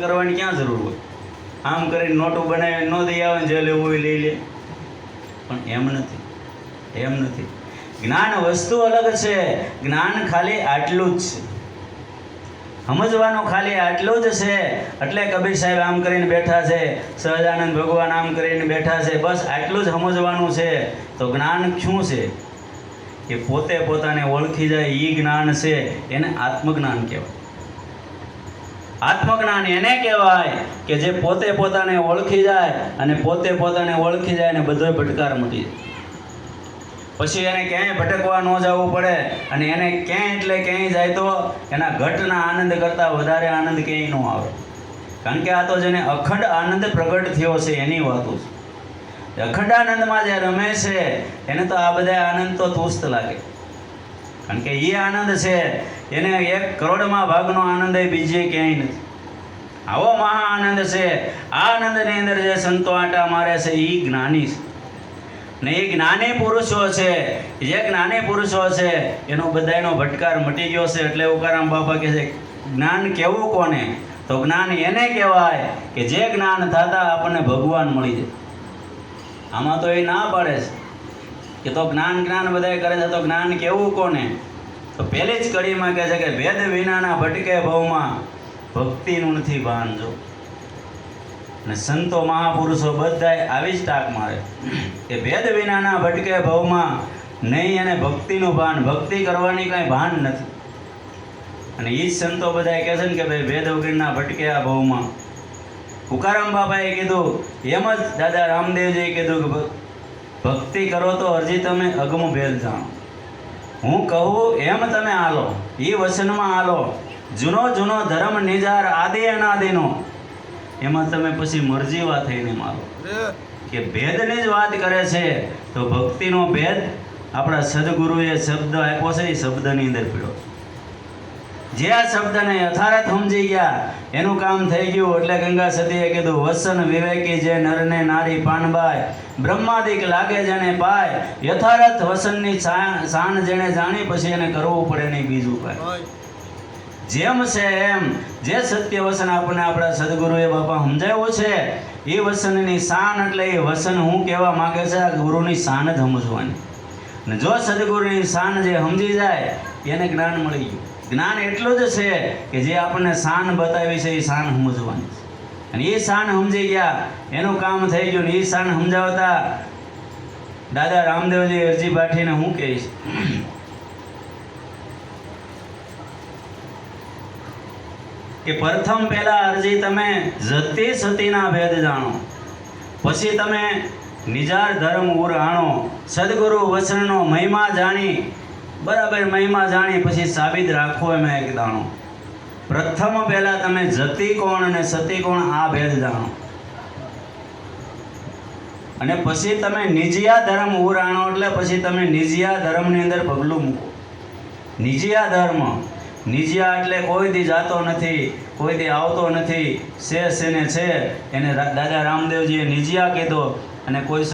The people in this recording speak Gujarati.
કરવાની ક્યાં જરૂર હોય? આમ કરીને નોટો બનાવી ન દઈ આવે જે લેવું હોય લઈ લે. પણ એમ નથી. જ્ઞાન વસ્તુ અલગ છે. જ્ઞાન ખાલી આટલું જ છે, સમજવાનું ખાલી આટલું જ છે. એટલે કબીર સાહેબ આમ કરીને બેઠા છે, સહજાનંદ ભગવાન આમ કરીને બેઠા છે, બસ આટલું જ સમજવાનું છે. તો જ્ઞાન શું છે? કે પોતે પોતાને ઓળખી જાય એ જ્ઞાન છે. એને આત્મજ્ઞાન કહેવાય. આત્મજ્ઞાન એને કહેવાય કે જે પોતે પોતાને ઓળખી જાય, અને પોતે પોતાને ઓળખી જાય અને બધો ભટકાર મટી જાય. પછી એને ક્યાંય ભટકવા ન જવું પડે, અને એને ક્યાંય એટલે ક્યાંય જાય તો એના ઘટના આનંદ કરતાં વધારે આનંદ ક્યાંય ન આવે. કારણ કે આ તો જેને અખંડ આનંદ પ્રગટ થયો છે એની વાતો છે. અખંડ આનંદમાં જે રમે છે એને તો આ બધા આનંદ તો તુસ્ત લાગે. કારણ કે એ આનંદ છે એને 1 કરોડમાં ભાગનો આનંદ એ બીજે ક્યાંય નથી. આવો મહા આનંદ છે. આ આનંદની અંદર જે સંતો આંટા મારે છે એ જ્ઞાની છે. ને એ જ્ઞાની પુરુષો છે, જે જ્ઞાની પુરુષો છે એનો બધાયનો ભટકાર મટી ગયો છે. એટલે ઉકારામ બાપા કહે છે જ્ઞાન કેવું કોને? તો જ્ઞાન એને કહેવાય કે જે જ્ઞાન થતાં આપણને ભગવાન મળી જાય. આમાં તો એ ના પાડે છે કે તો જ્ઞાન બધાય કરે છે, તો જ્ઞાન કેવું કોને? તો પહેલી જ કડીમાં કહે છે કે ભેદ વિનાના ભટકે ભવમાં ભક્તિનું નથી ભાન. જો અને સંતો મહાપુરુષો બધાય આવી જ ટાક મારે કે ભેદ વિનાના ભટકે ભવમાં નહીં અને ભક્તિનું ભાન. ભક્તિ કરવાની કાંઈ ભાન નથી. અને એ જ સંતો બધાએ કહે છે ને કે ભાઈ ભેદ વગરના ભટકે આ ભવમાં. ઉકારામ બાપાએ કીધું એમ જ દાદા રામદેવજીએ કીધું કે ભક્તિ કરો તો હરજી તમે અગમ ભેદ જાણો. હું કહું એમ તમે હાલો, એ વચનમાં હાલો. જૂનો ધર્મ નિજાર આદિ અનાદિનો, એમાં તમે પછી મરજીવા થઈને મારો. કે ભેદની જ વાત કરે છે તો ભક્તિનો ભેદ આપણા સદગુરુએ શબ્દ આપ્યો છે, એ શબ્દની અંદર પીડ્યો. જે આ શબ્દને યથાર્થ સમજી ગયા એનું કામ થઈ ગયું. એટલે ગંગા સતીએ કીધું વસન વિવેકી જે નરને નારી પાનબાય, બ્રહ્માદિક લાગે જેને પાય, યથાર્થ વસનની શાન જેણે જાણી પછી એને કરવું પડે નહીં બીજું કાંઈ. જેમ છે એમ જે સત્ય વસન આપણને આપણા સદગુરુએ બાપા સમજાવ્યું છે એ વસનની શાન. એટલે એ વસન હું કહેવા માગે છે આ ગુરુની શાન જ સમજવાની. અને જો સદગુરુની શાન જે સમજી જાય એને જ્ઞાન મળી ગયું. જ્ઞાન એટલું જ છે કે જે આપણને શાન બતાવી છે એ શાન સમજવાની છે. અને એ શાન સમજી ગયા એનું કામ થઈ ગયું. ને એ શાન સમજાવતા દાદા રામદેવજી અરજી પાઠીને હું કહીશ કે પ્રથમ પહેલા અરજી તમે જતી સતીના ભેદ જાણો, પછી તમે નિજાર ધર્મ ઉરાણો. સદગુરુ વચનનો મહિમા જાણી, બરાબર મહિમા જાણી પછી સાબિત રાખો એમાં એક દાણો. પ્રથમ પહેલા તમે જતી કોણ અને સતી કોણ આ ભેદ જાણો, અને પછી તમે નિજિયા ધર્મ ઉરાણો. એટલે પછી તમે નિજિયા ધર્મની અંદર પગલું મૂકો. નિજિયા ધર્મ, નિજિયા એટલે કોઈ દી જાતો નથી, કોઈ દી આવતો નથી, છે ને છે એને દાદા રામદેવજીએ નિજિયા કીધો. અને કોઈ